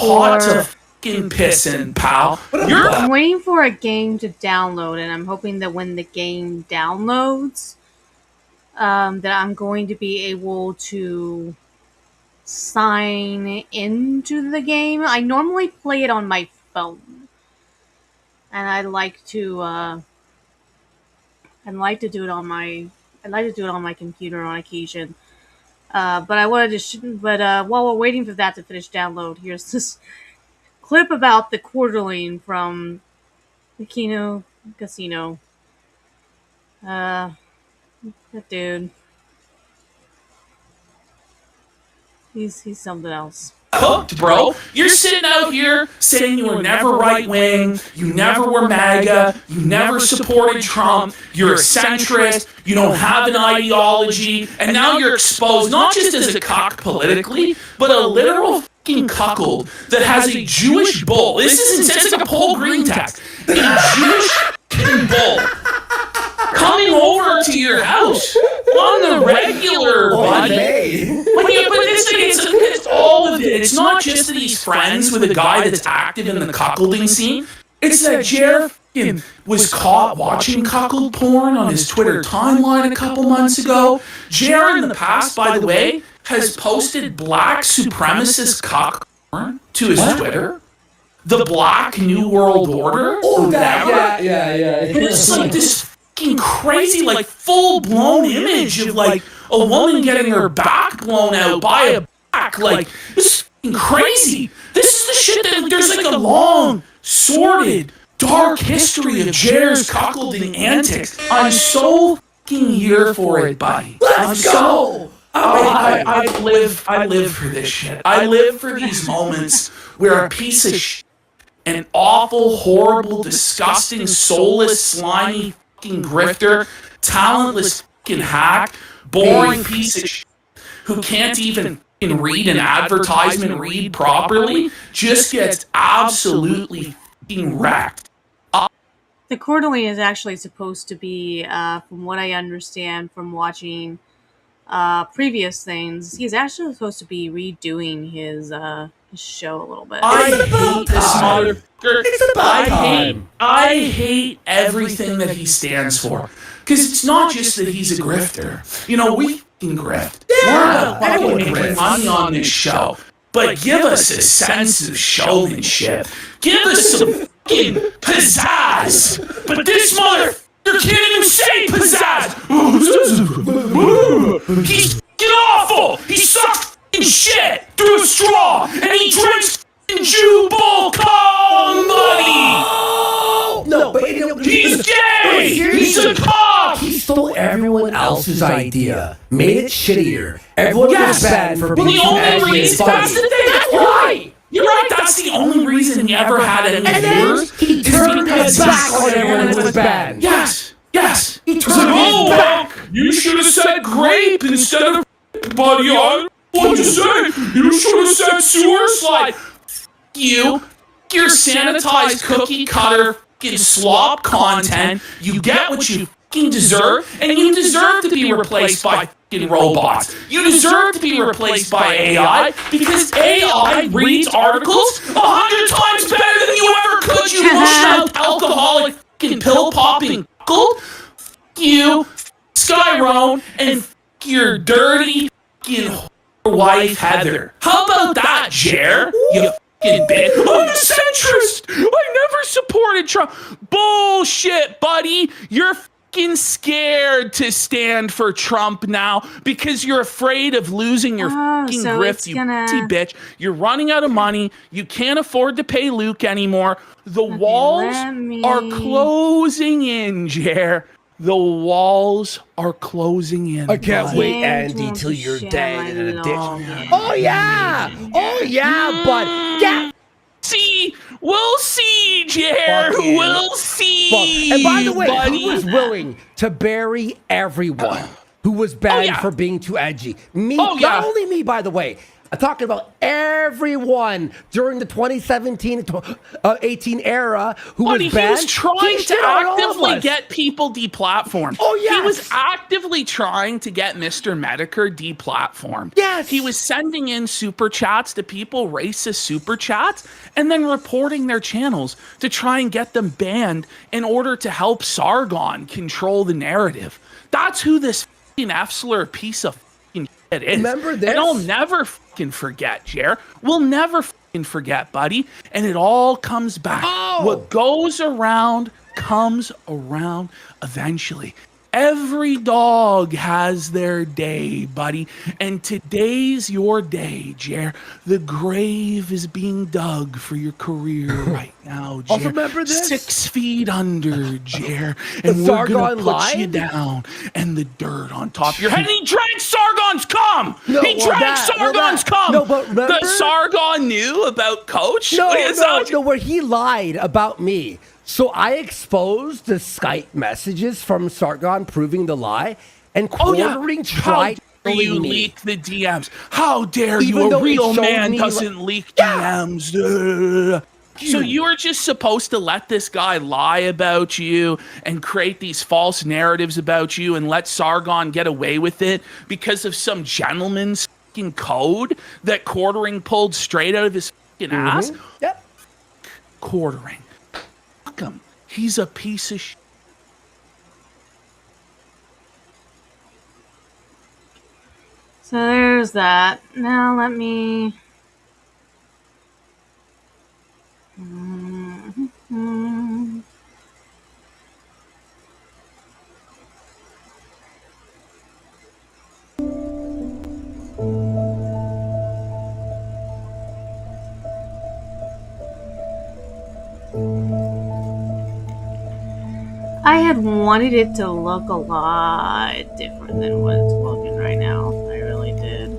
pot for. of fucking pissing, pal. I'm waiting for a game to download, and I'm hoping that when the game downloads, that I'm going to be able to sign into the game. I normally play it on my phone, and I'd like to do it on my computer on occasion. But I wanted to. While we're waiting for that to finish download, here's this clip about the Quarterling from the Kino Casino. That dude. He's something else. Hooked, bro. You're sitting out here saying you were never right wing, you never were MAGA, you never supported Trump, you're a centrist, you don't have an ideology, and now you're exposed not just as a cock politically, but a literal fucking cuckold that has a Jewish bull. This isn't, it's like a Paul Green text. A Jewish fucking bull coming over to your house on the regular, buddy. But it's all of it. It's not just that he's friends with a guy that's active in the cuckolding scene. It's that Jared was caught watching cuckold porn on his Twitter timeline a couple months ago. Jared, in the past, by the way, has posted black supremacist cuck porn to his Twitter. The Black New World Order. Oh, that, yeah. It's like this crazy, like, full-blown image of, like, a woman getting her back blown out by a back. Like, this is crazy. This is the shit that there's, like, a long, sordid, dark history of Jared's cuckolding antics. I'm so fucking here for it, buddy. Let's go! I live for this shit. I live for these moments where a piece of shit, an awful, horrible, disgusting, soulless, slimy fucking grifter, talentless fucking hack, boring piece of shit who can't even fucking read an advertisement read properly, just gets absolutely fucking wrecked. The Quarterly is actually supposed to be, from what I understand from watching previous things, he's actually supposed to be redoing his show a little bit. I hate this motherfucker. It's about time. I hate everything that he stands for. Because it's not just that he's a grifter. You know, we fucking grift. Yeah, We're not everyone fucking making grifts. money on this show. But give us a sense of showmanship. Give us some fucking pizzazz. But this motherfucker can't even say pizzazz. He's fucking awful. He sucks fucking shit through a straw. And he drinks fucking Jew bull cum, buddy. No, but He's gay. He's a cock. He stole everyone else's idea, made it shittier. Everyone was bad for being the too only edgy and reason, that's the funny. thing, that's why. You're right, that's the only reason he ever had any And then viewers. he turned his back on everyone who was bad. Yes. He turned Oh, his back. you should have said grape instead of buddy. What'd you say? You should have said sewer slide. You, your sanitized cookie cutter fucking slop content. You get what you fucking deserve, and you deserve to be replaced by fucking robots. You deserve to be replaced by AI because AI reads articles 100 times better than you ever could. You mush-mouth alcoholic fucking pill popping cuckold. You, Skyrone, and your dirty fucking wife Heather. How about that, Jer? You fucking bitch. I'm a centrist. I never supported Trump. Bullshit, buddy. You're fucking scared to stand for Trump now because you're afraid of losing your fucking so grift, it's you gonna- bitchy bitch. You're running out of money. You can't afford to pay Luke anymore. The walls let me- are closing in, Jer. The walls are closing in. I can't bud. wait, Can't Andy, till want you're to dead share in my a ditch. longing. Oh yeah, but yeah. See, we'll see, Jer. Fucking We'll see. And by the way, buddy. who was willing to bury everyone who was banned yeah. for being too edgy? Me, Oh, yeah. not only me, by the way. I'm talking about everyone during the 2017-18 era who Buddy, was banned. he was trying to shit on all of actively us. get people deplatformed. Oh, yes. He was actively trying to get Mr. Medicare deplatformed. Yes. He was sending in super chats to people, racist super chats, and then reporting their channels to try and get them banned in order to help Sargon control the narrative. That's who this fucking F-slur piece of fucking shit is. Remember this? And I'll never fucking forget, Jer. We'll never fucking forget, buddy. And it all comes back. Oh. What goes around comes around eventually. Every dog has their day, buddy. And today's your day, Jer. The grave is being dug for your career right now, Jer. Also remember this? 6 feet under, Jer. And The we're going to Sargon put you line? down and the dirt on top of your head. And he drank Sargon's cum! No, he well, drank that- well, Sargon's that- cum! no, but remember- The Sargon knew about Coach? No, Is no, that- no, where he lied about me. So I exposed the Skype messages from Sargon proving the lie, and Oh, yeah. Quartering How tried dare to you me. leak the DMs? How dare Even you? A though it real showed man me, doesn't leak DMs. So you were just supposed to let this guy lie about you and create these false narratives about you and let Sargon get away with it because of some gentleman's fucking code that Quartering pulled straight out of his fucking ass? Yep. Quartering. Fuck him. He's a piece of shit. So there's that. Now let me. I had wanted it to look a lot different than what it's looking right now. I really did.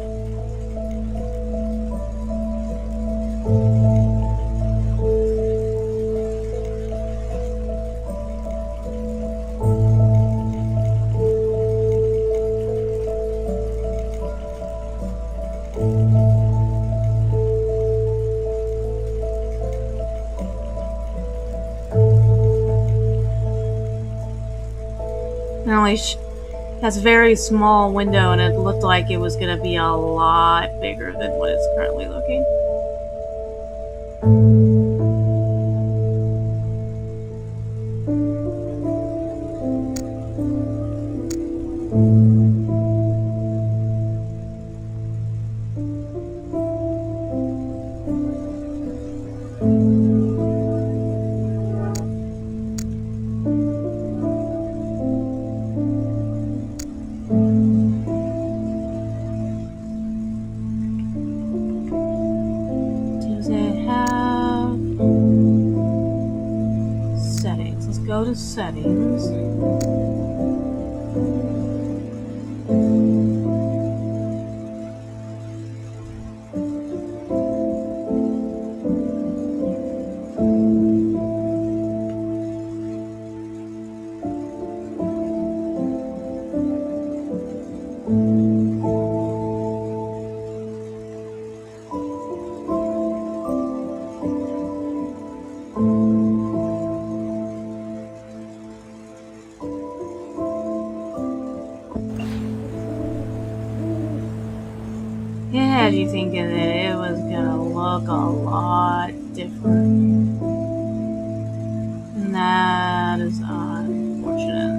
It only has a very small window, and it looked like it was going to be a lot bigger than what it's currently looking. Does it have settings? Let's go to settings. Yeah, do you think that it was gonna look a lot different? And that is unfortunate.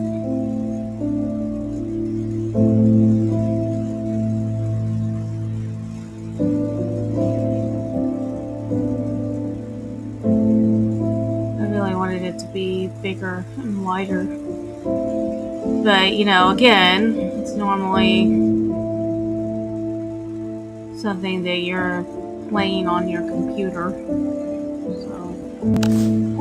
I really wanted it to be bigger and wider. But, you know, again, it's normally something that you're playing on your computer. So.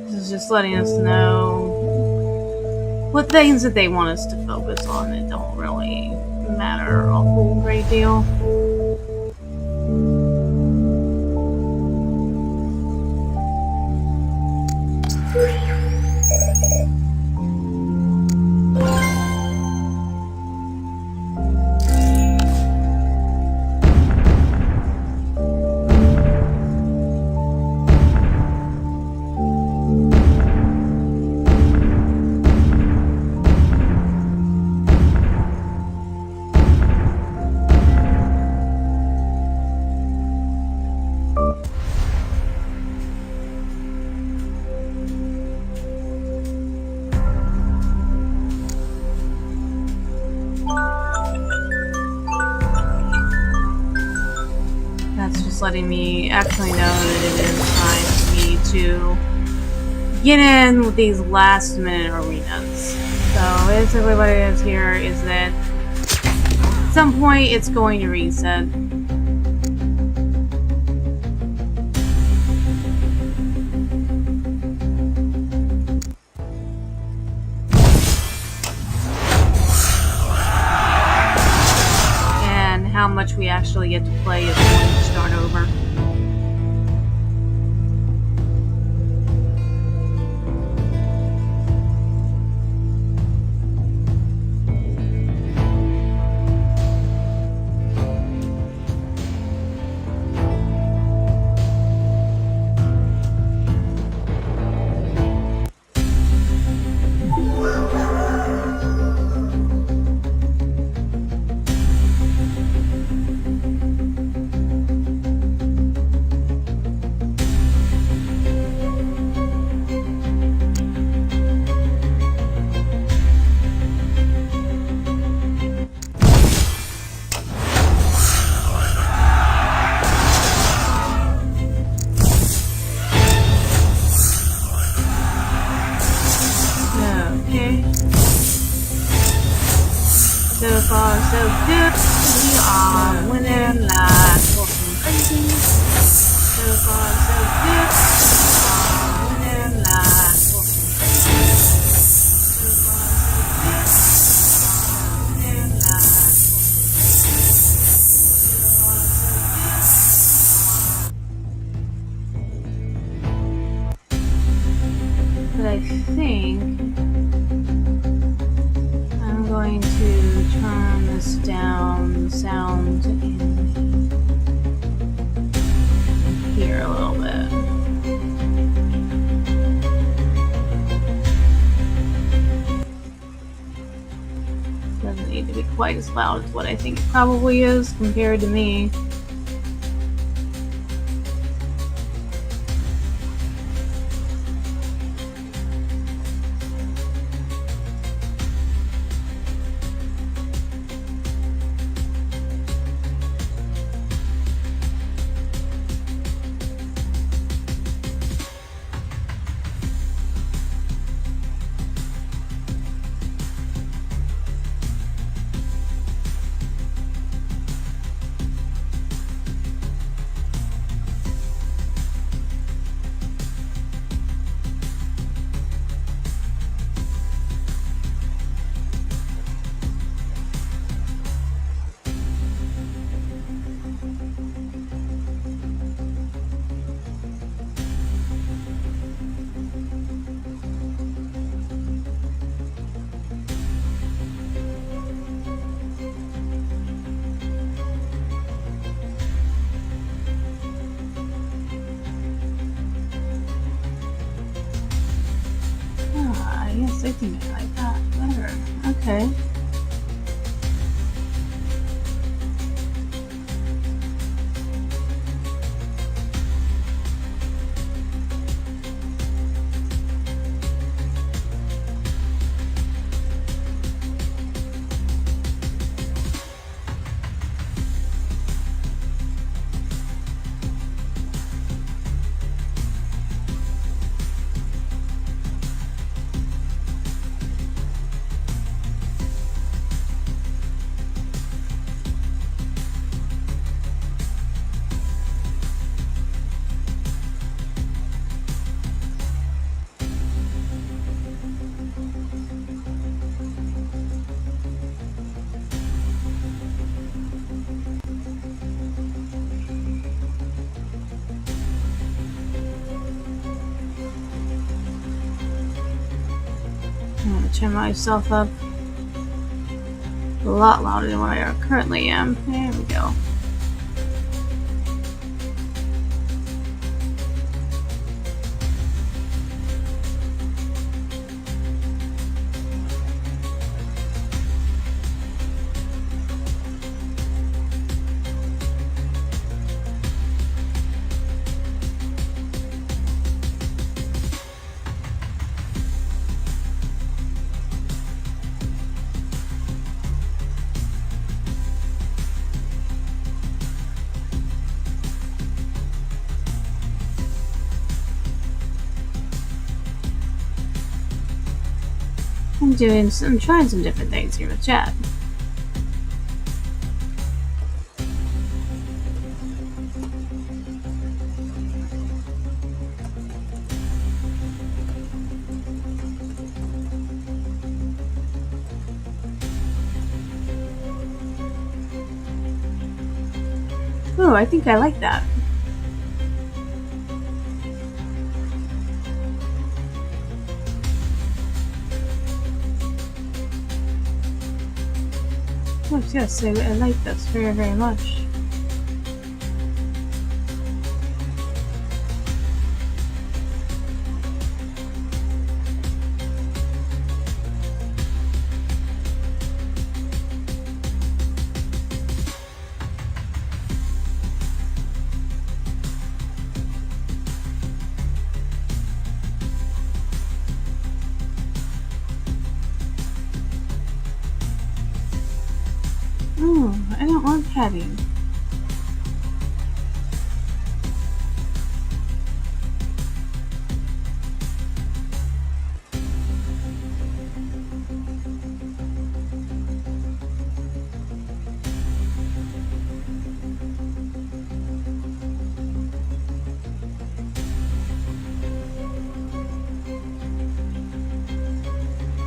This is just letting us know what things that they want us to focus on that don't really matter a whole great deal. That's just letting me actually know that it is time for me to get in with these last minute arenas. So basically what it is here is that at some point it's going to reset. And how much we actually get to play is going to start over. Okay. So far, so good. We are winning like fucking crazy. So far, so good. We are winning like fucking crazy. So far, so good. We are winning like fucking crazy. But I think I'm going to turn this down, the sound in here a little bit. Doesn't need to be quite as loud as what I think it probably is compared to me. Yes, I think I like that better. Okay. to turn myself up a lot louder than what I currently am. There we go. I'm trying some different things here with chat. Oh, I think I like that. Yes, I like this very, very much. I don't want padding.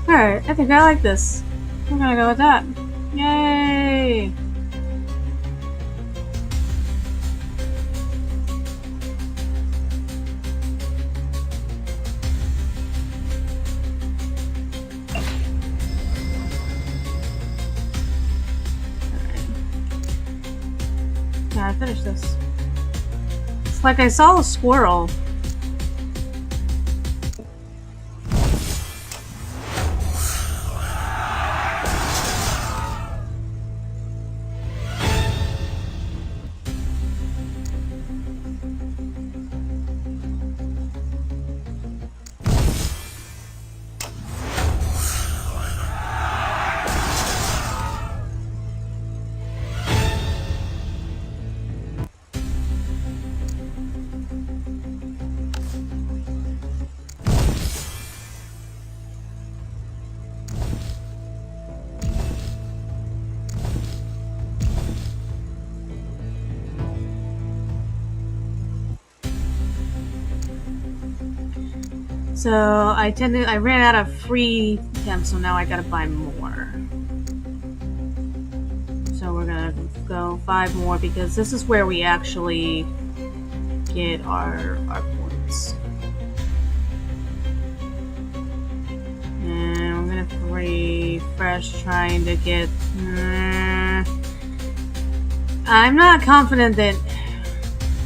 Alright, I think I like this. I'm gonna go with that. Yay! I finished this. It's like I saw a squirrel. So I ran out of free gems, so now I gotta buy more. So we're gonna go 5 more because this is where we actually get our points. And I'm gonna refresh trying to get. I'm not confident that.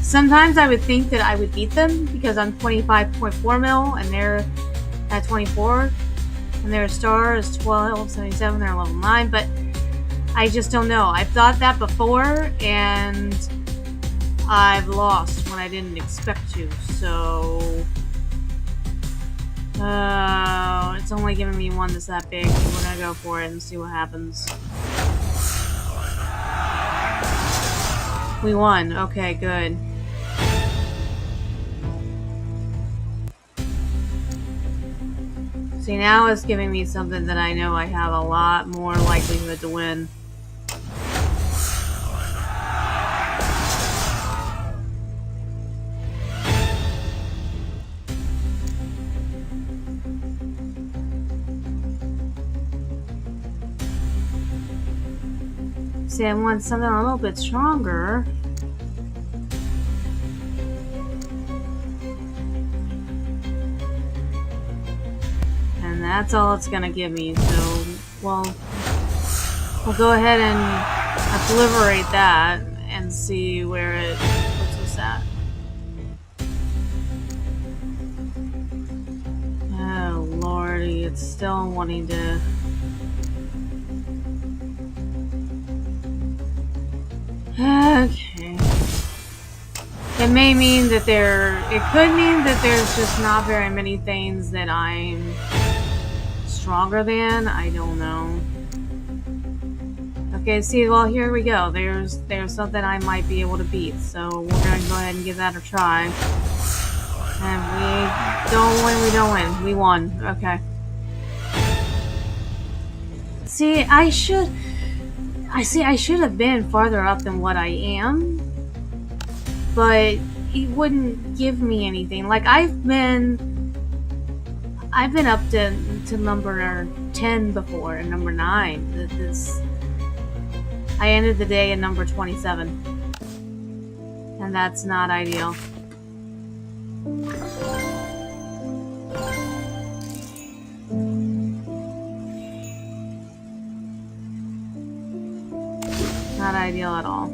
Sometimes I would think that I would beat them because I'm 25.4 mil and they're at 24 and their star is 1277, they're level 9, but I just don't know. I've thought that before and I've lost when I didn't expect to, so it's only giving me one that's that big, so we're gonna go for it and see what happens. We won. Okay, good. See, now it's giving me something that I know I have a lot more likelihood to win. See, I want something a little bit stronger. And that's all it's gonna give me. So, well, we'll go ahead and obliterate that and see where it puts us at. Oh lordy, it's still wanting to. Okay. It may mean that it could mean that there's just not very many things that I'm stronger than. I don't know. Okay, see, well, here we go. There's something I might be able to beat, so we're gonna go ahead and give that a try. And we don't win, we don't win. We won. Okay. See, I should have been farther up than what I am. But it wouldn't give me anything. Like I've been up to number 10 before, and number 9. I ended the day at number 27. And that's not ideal. Not ideal at all.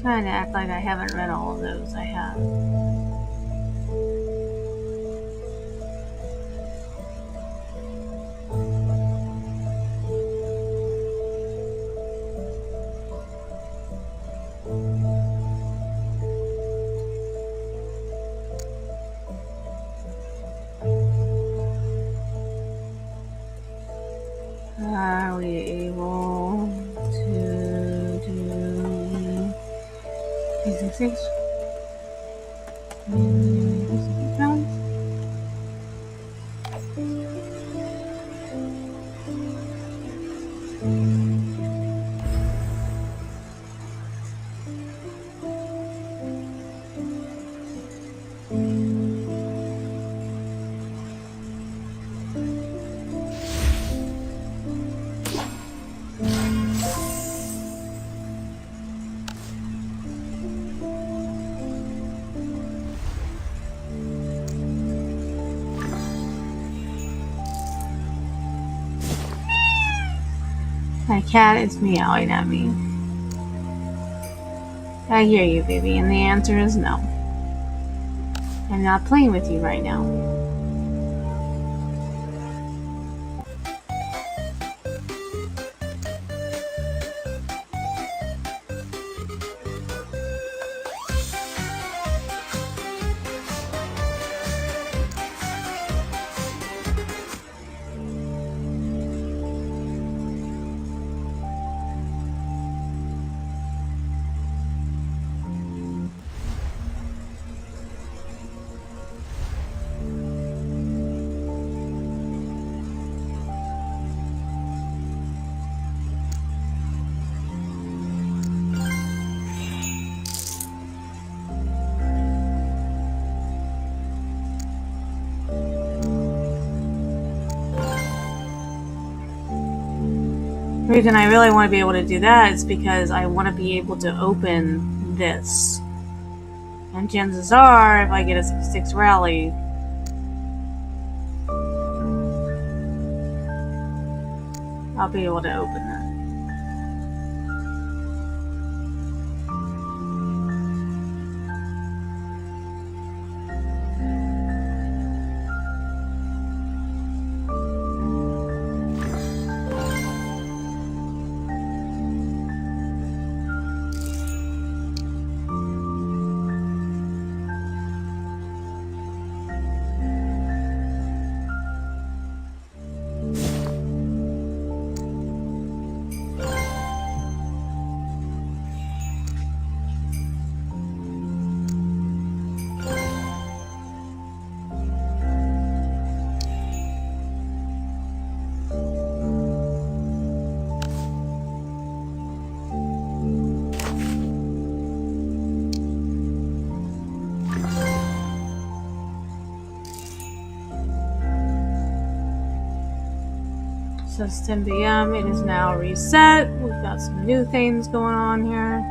Trying to act like I haven't read all of those. I have. Are we able to do 666? My cat is meowing at me. I hear you, baby, and the answer is no. I'm not playing with you right now. The reason I really want to be able to do that is because I want to be able to open this. And chances are, if I get a 66 rally, I'll be able to open that. says 10 p.m. It is now reset. We've got some new things going on here.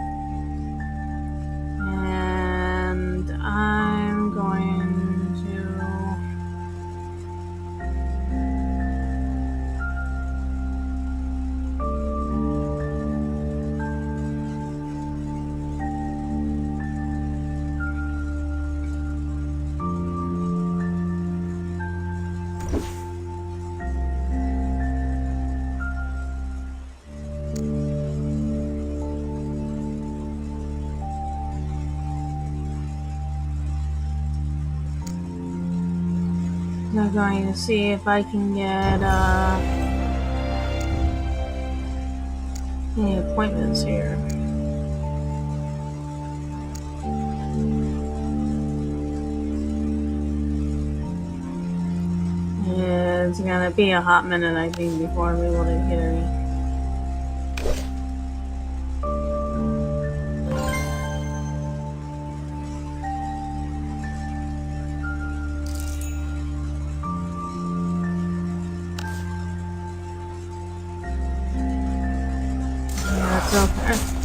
And I'm going to... I'm going to see if I can get any appointments here. It's gonna be a hot minute, I think, before I'm able to get any. That's okay.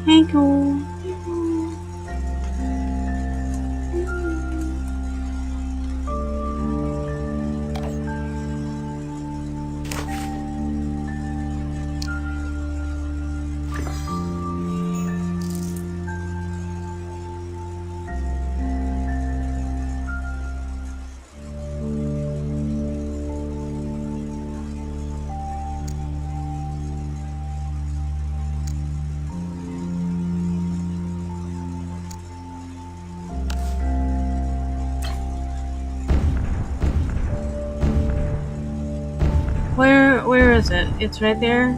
Hey, cool. Where is it? It's right there.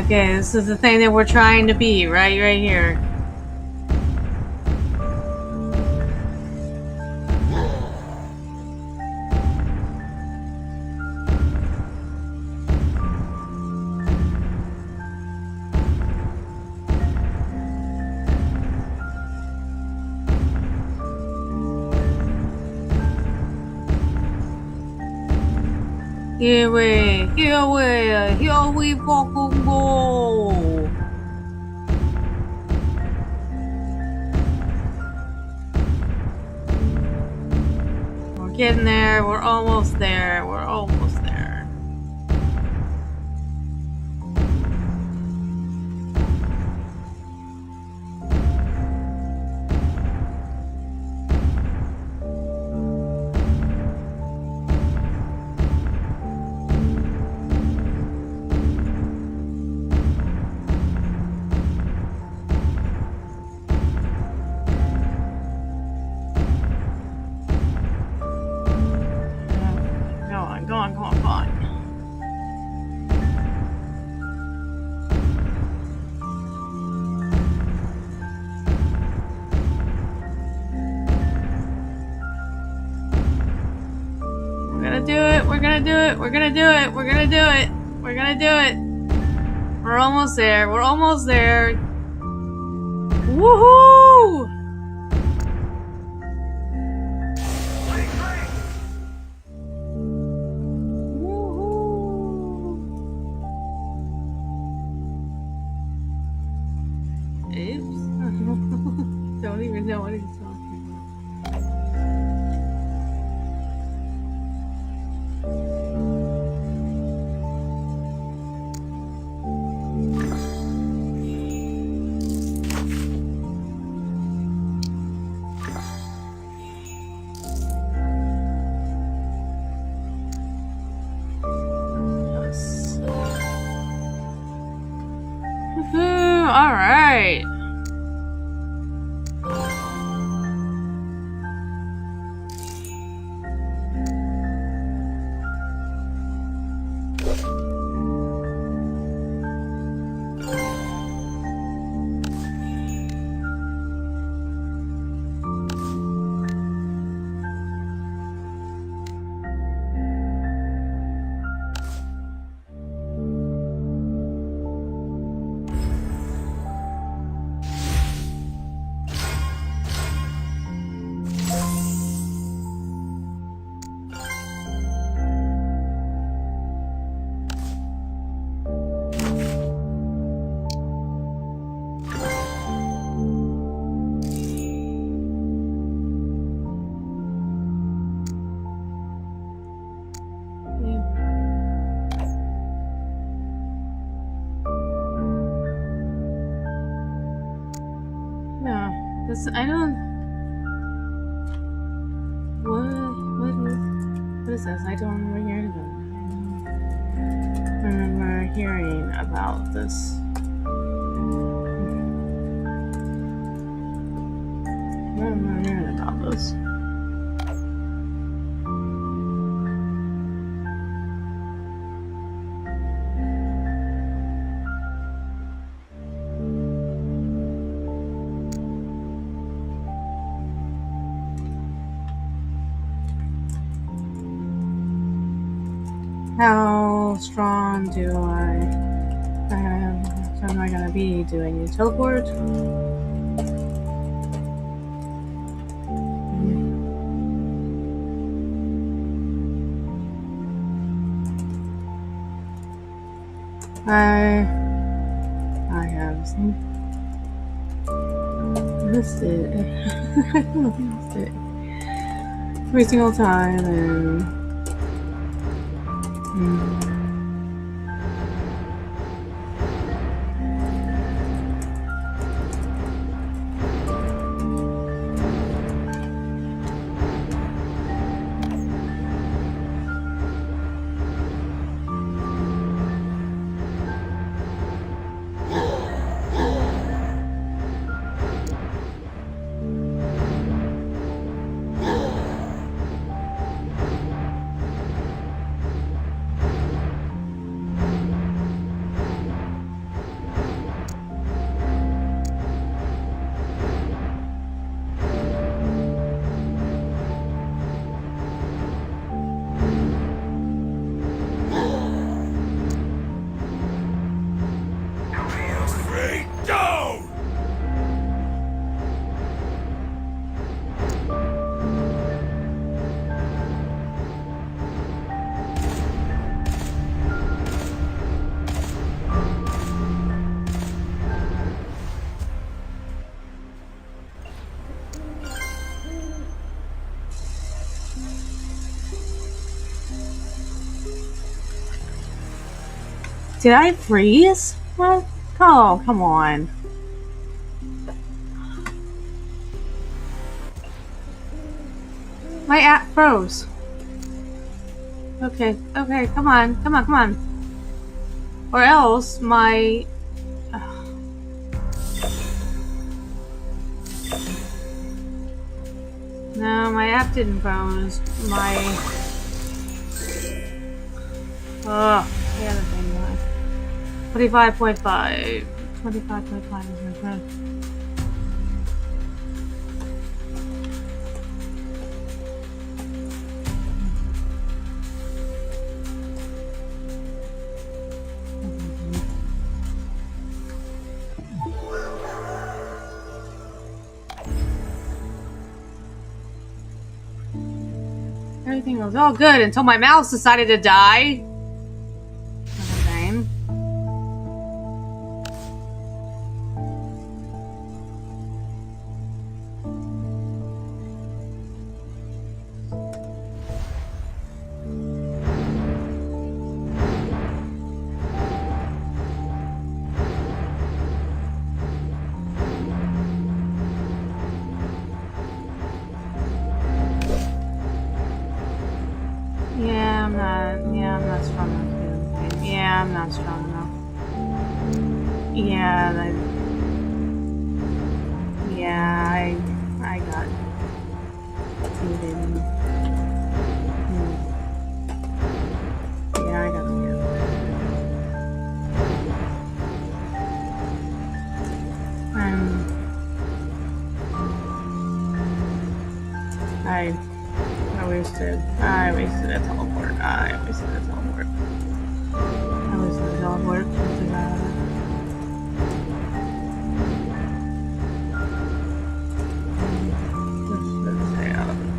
Okay, this is the thing that we're trying to be, right here. Here we fucking go. We're getting there. We're almost there. We're almost there. come on. We're gonna do it. We're gonna do it. We're gonna do it. We're gonna do it. We're almost there. We're almost there. Woohoo! Oops. Don't even know what he's talking about. Yes. Woohoo! All right. No, this I don't. What is this? I don't remember hearing about it. I remember hearing about this. I remember hearing about this. How strong do I am I gonna be? Do I need to teleport? I have some. Missed it. I missed it. Every single time and. Did I freeze? What? Oh, come on. My app froze. Okay, come on. Or else my... No, my app didn't froze. Oh, yeah, the thing was 25.5. 25.5 is my friend. Everything was all good until my mouse decided to die. Okay. I'm not strong enough. Yeah, I'm not strong enough. I got defeated. Yeah, I got scared. I wasted a teleport. I wasted a teleport. Let's stay out of it.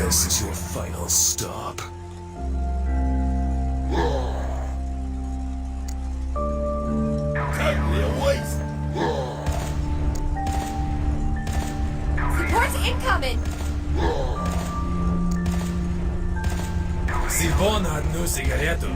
This is your final stop. Reports incoming! Si вон одну сигарету.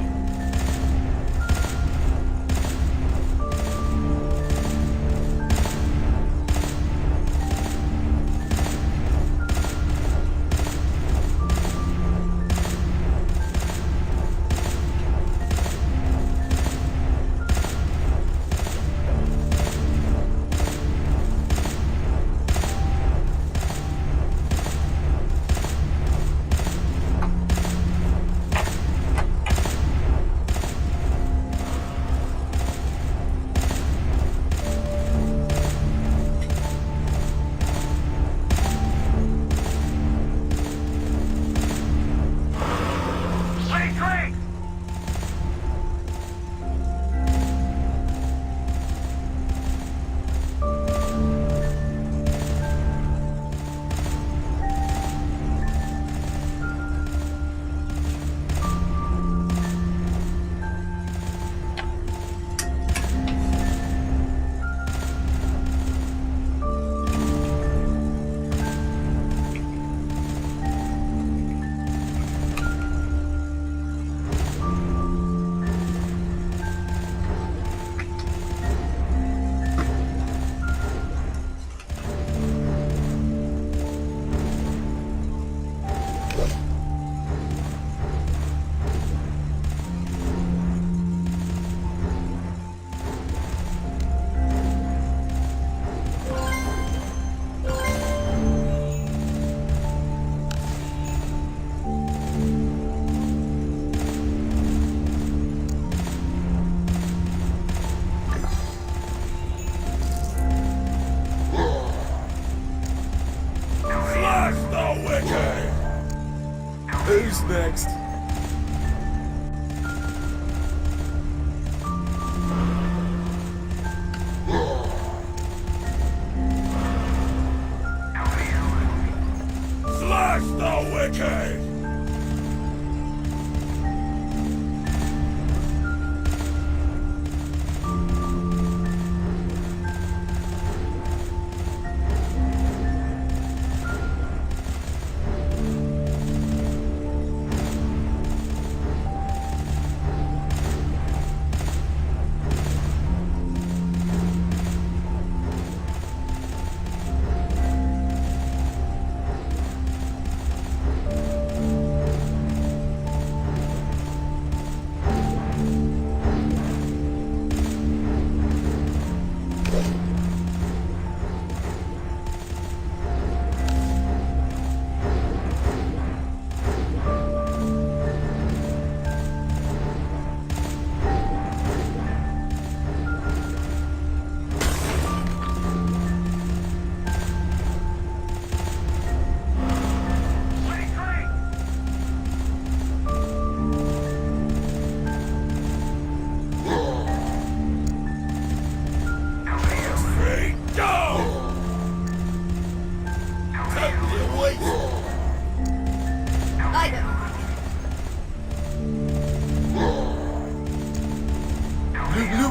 Who's next? Slash the wicked!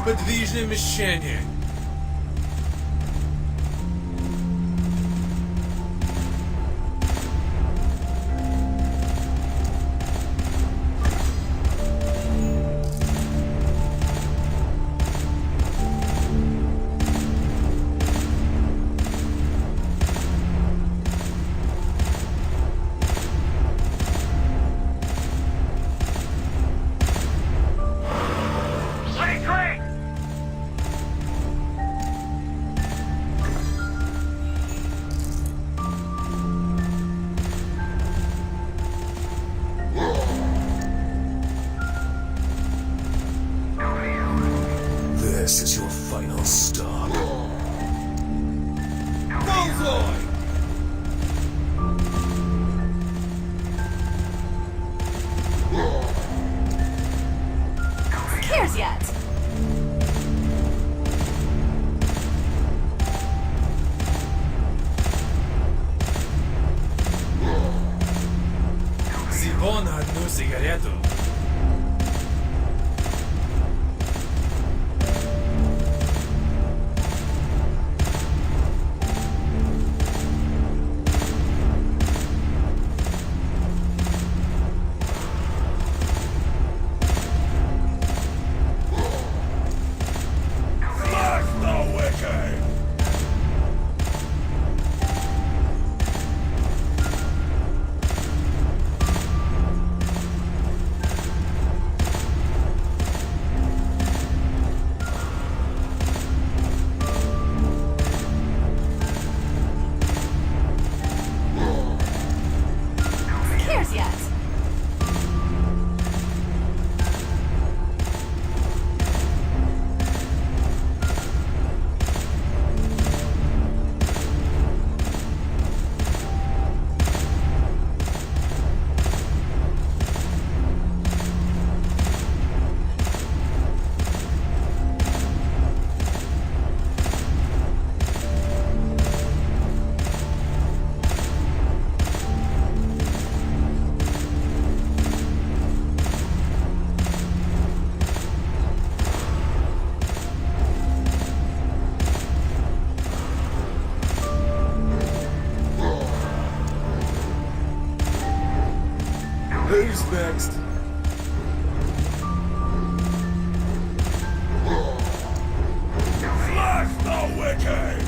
подвижное мещение. This is your final stop. Bullseye! Who cares yet? Всего на одну сигарету. Smash the wicked! Who cares yet? Who's next? Smash the wicked!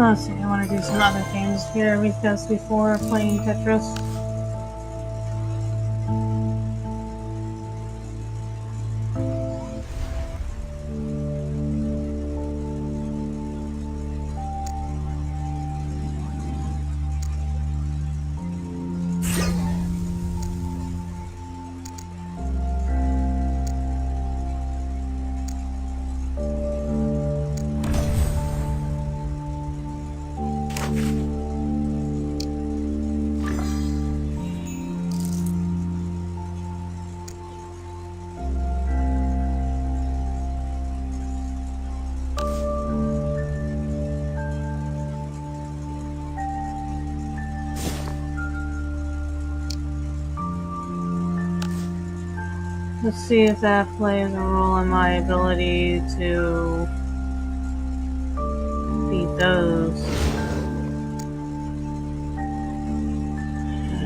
Let's see, I want to do some other things here because before playing Tetris. Let's see if that plays a role in my ability to beat those.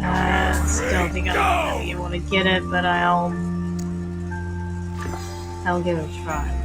I still think I'm gonna be able to get it, but I'll give it a try.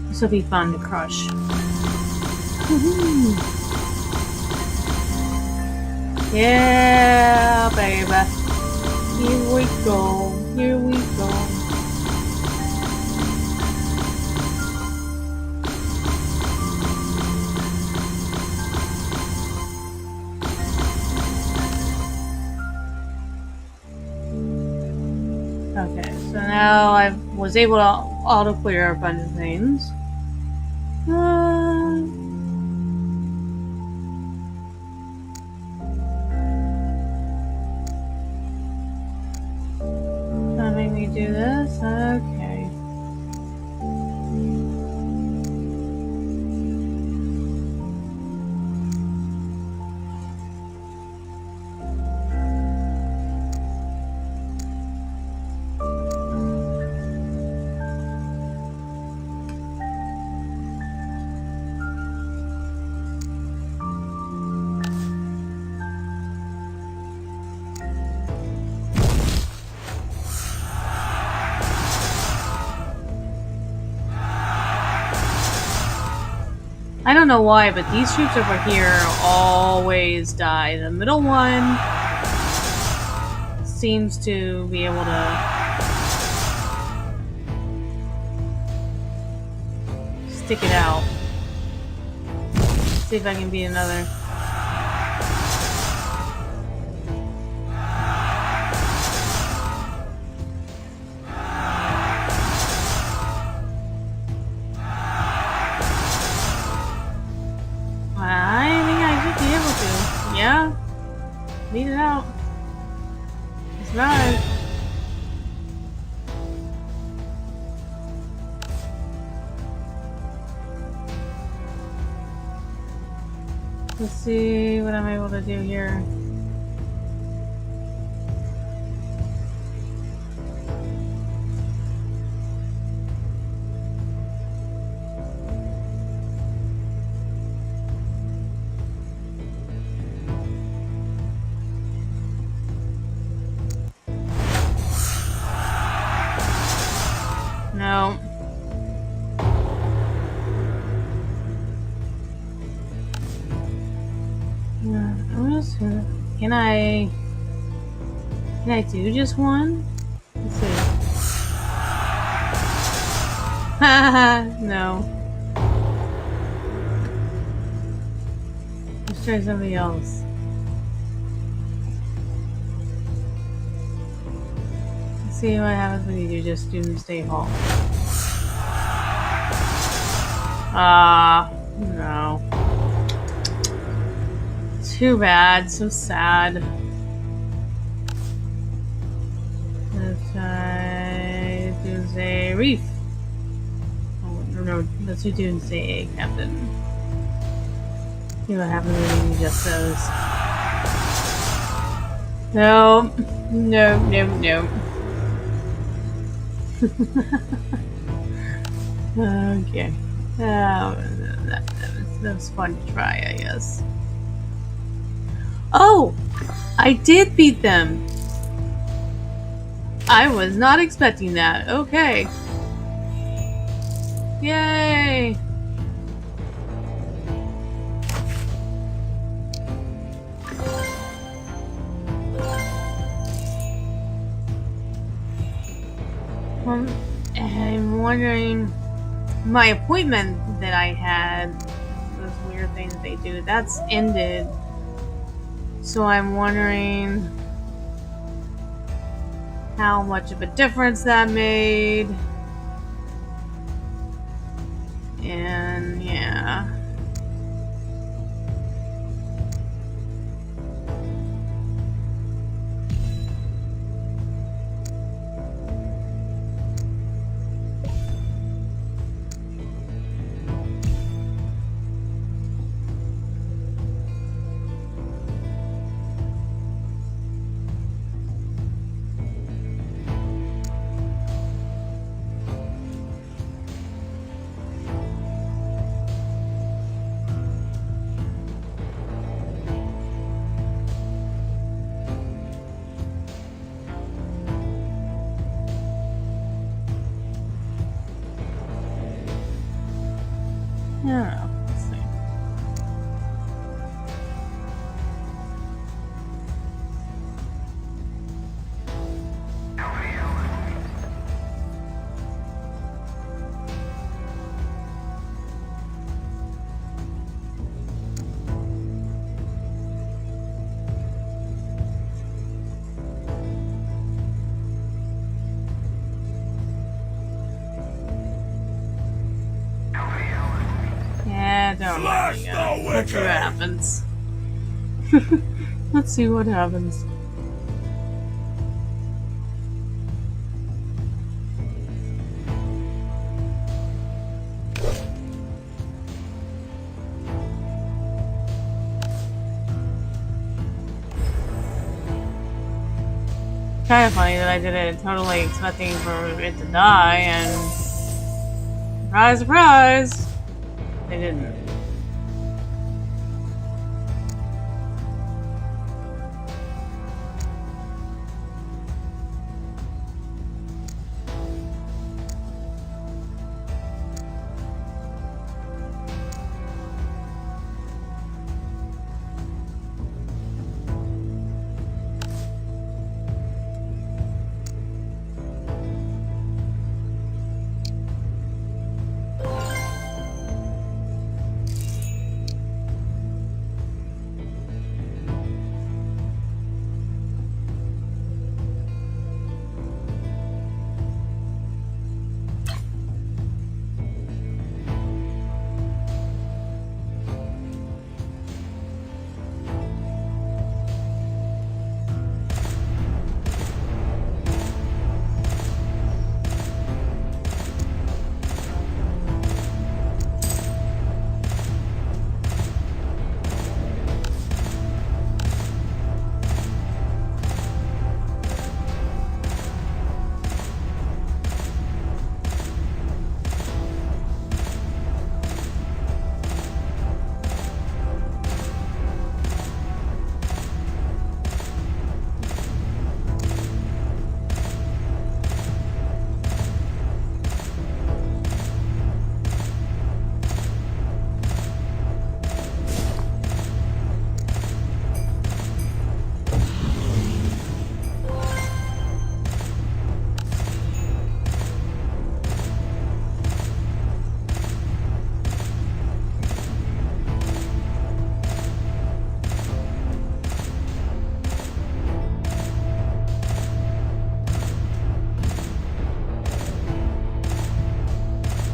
This will be fun to crush. Woohoo! Yeah, baby. Here we go. Here we go. Okay, so now I was able to auto clear a bunch of things. That made me do this? Okay. I don't know why, but these troops over here always die. The middle one seems to be able to stick it out. See if I can beat another. I think I should be able to. Yeah. Beat it out. It's right. Let's see what I'm able to do here. No. Can I do just one? Let's see. No. Let's try somebody else. Let's see what happens when you do just Doomsday Hall. No. Too bad, so sad. reef. Oh, no, that's who didn't say A, Captain. See what happens when you just those. No, no, no, no. Okay. That was fun to try, I guess. Oh! I did beat them! I was not expecting that. Okay. Yay! I'm wondering, my appointment that I had, those weird things that they do, that's ended. So I'm wondering how much of a difference that made. And yeah. I don't know. Let's see. Yeah, don't worry. Let's see what happens. Let's see what happens. Kind of funny that I did it totally expecting for it to die, and surprise, surprise, they didn't.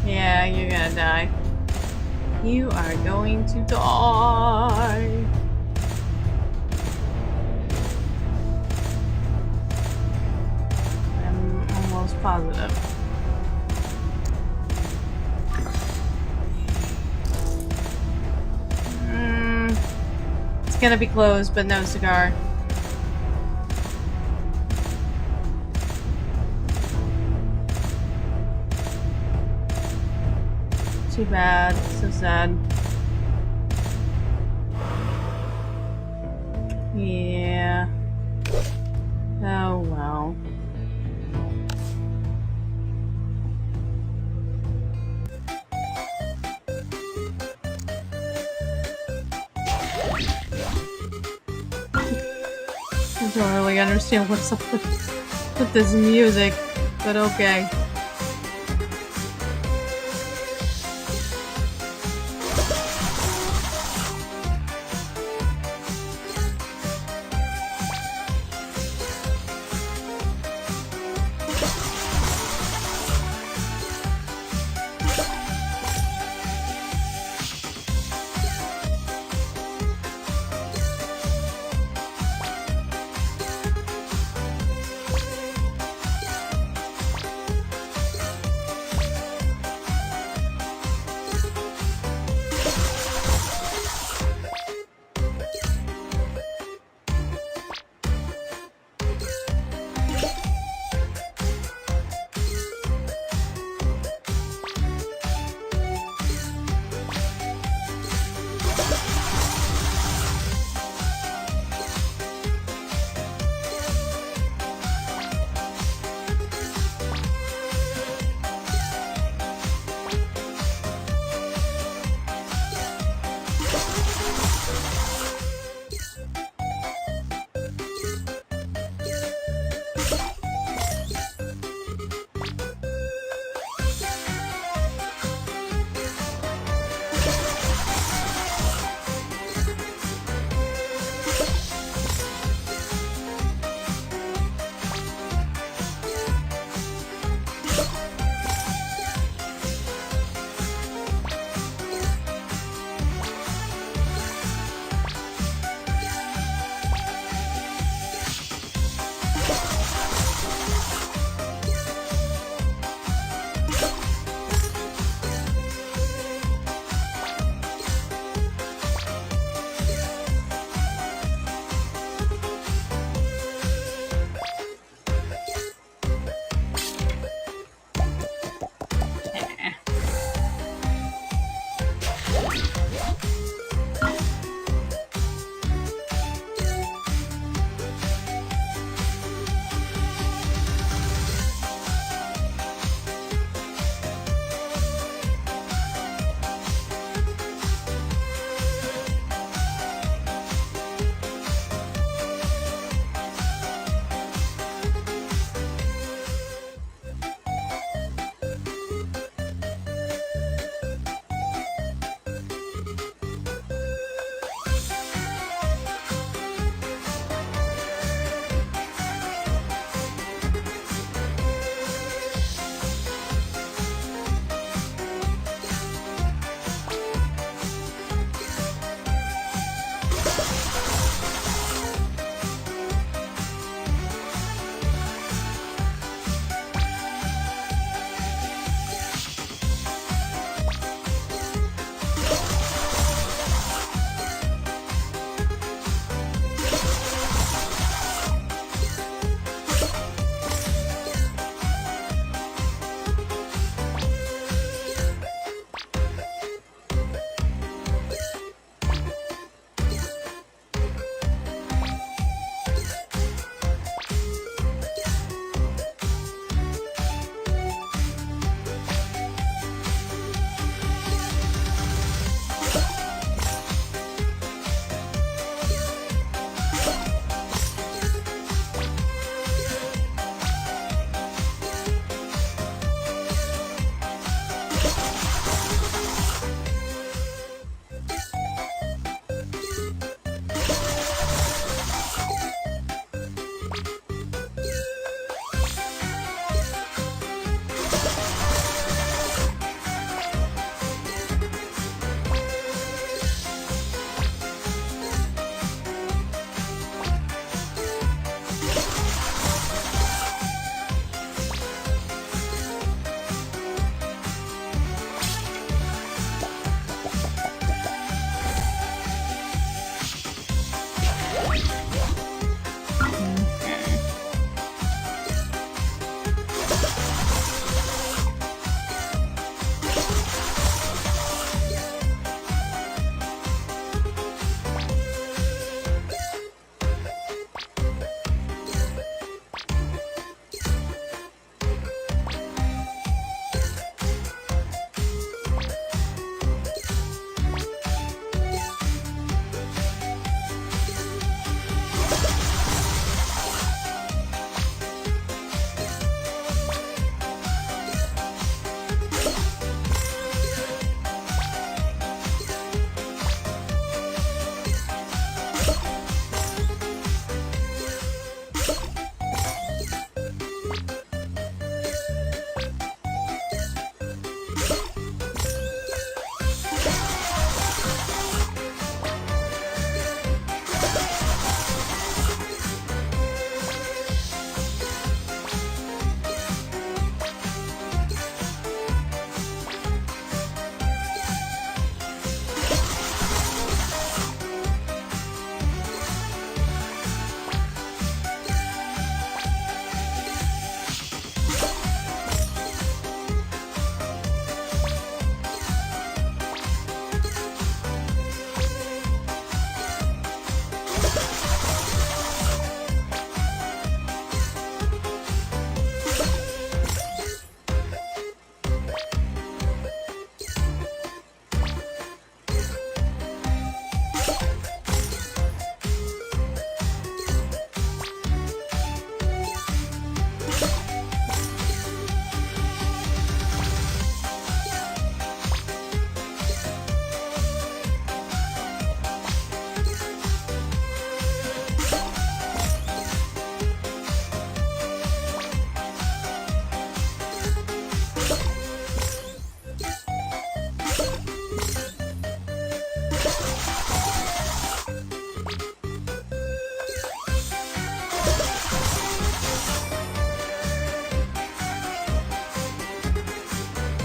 Yeah, you're gonna die. You are going to die. I'm almost positive. It's gonna be closed, but no cigar. Too bad. So sad. Yeah. Oh well. I don't really understand what's up with this music, but okay.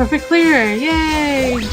Perfect clear! Yay!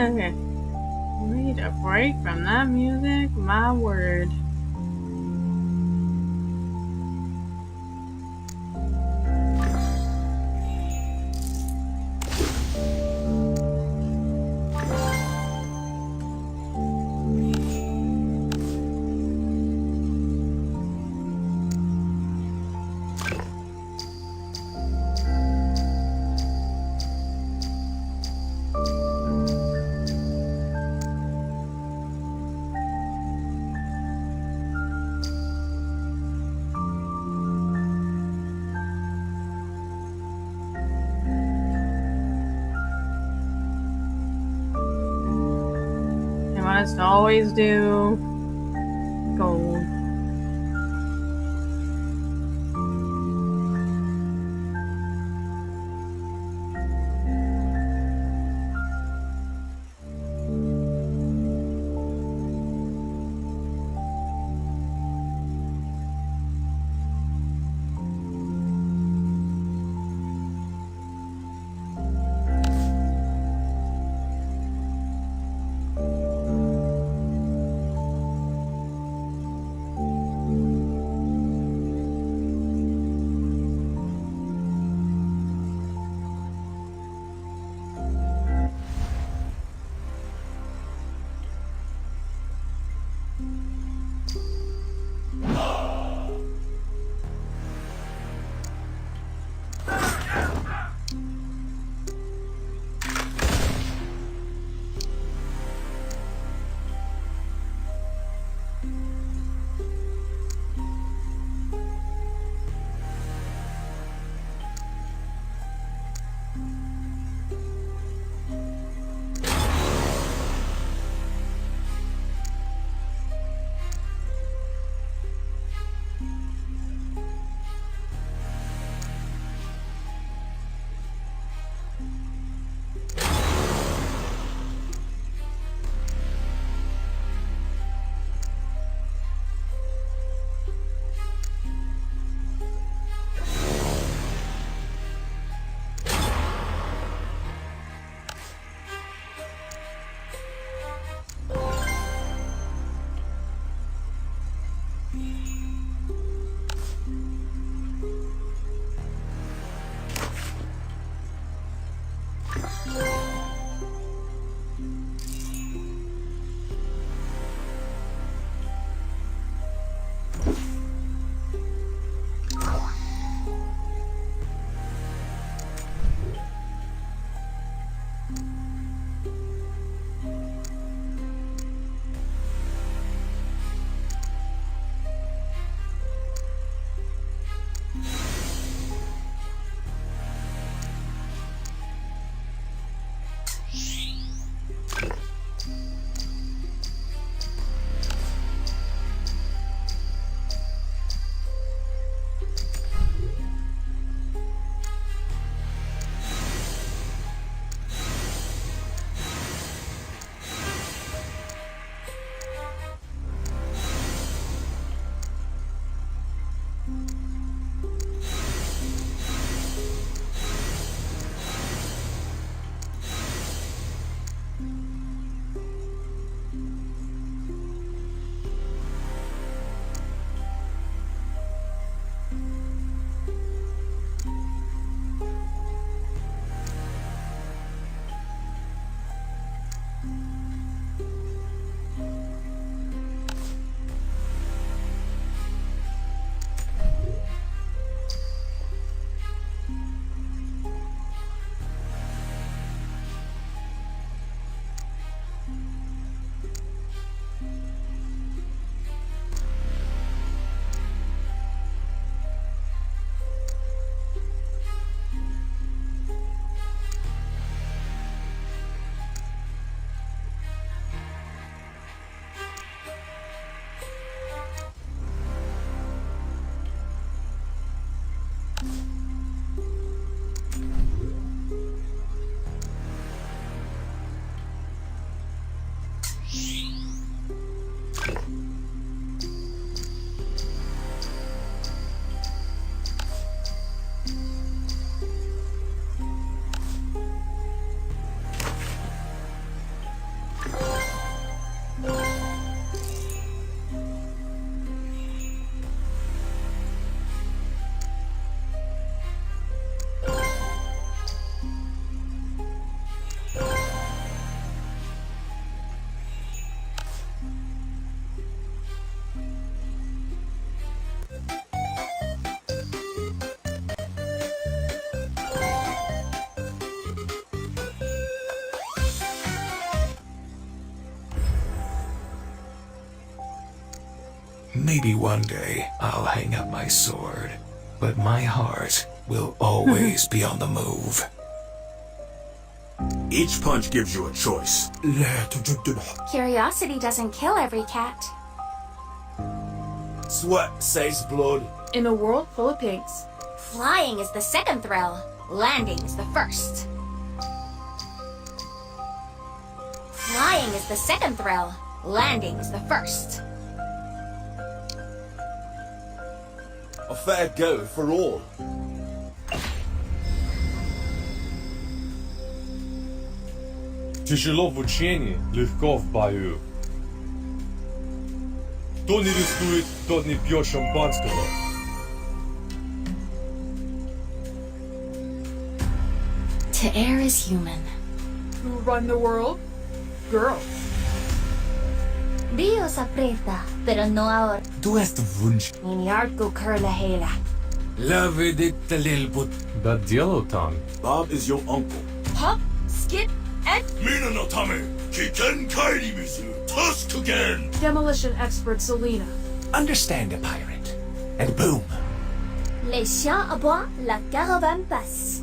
Okay. Need a break from that music, my word. I want us to always do gold. Maybe one day I'll hang up my sword, but my heart will always be on the move. Each punch gives you a choice. Curiosity doesn't kill every cat. Sweat saves blood. In a world full of pigs. Flying is the second thrill. Landing is the first. Flying is the second thrill. Landing is the first. A fair go for all. Тяжело в учении, легко в бою. Кто не рискует, тот не пьет шампанского. To err is human. Who run the world? Girls. Dios aprieta, pero no ahora. Du hast Wunsch. Miniarco curla hela. Love dit a little bit. Да дело там. Bob is your uncle. Hop, skip, and Mina no tame, kiken kairi misu, tusk again. demolition expert Selena. Understand a pirate. And boom. Les chiens aboient, la caravane passe.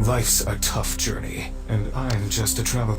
Life's a tough journey, and I'm just a travel.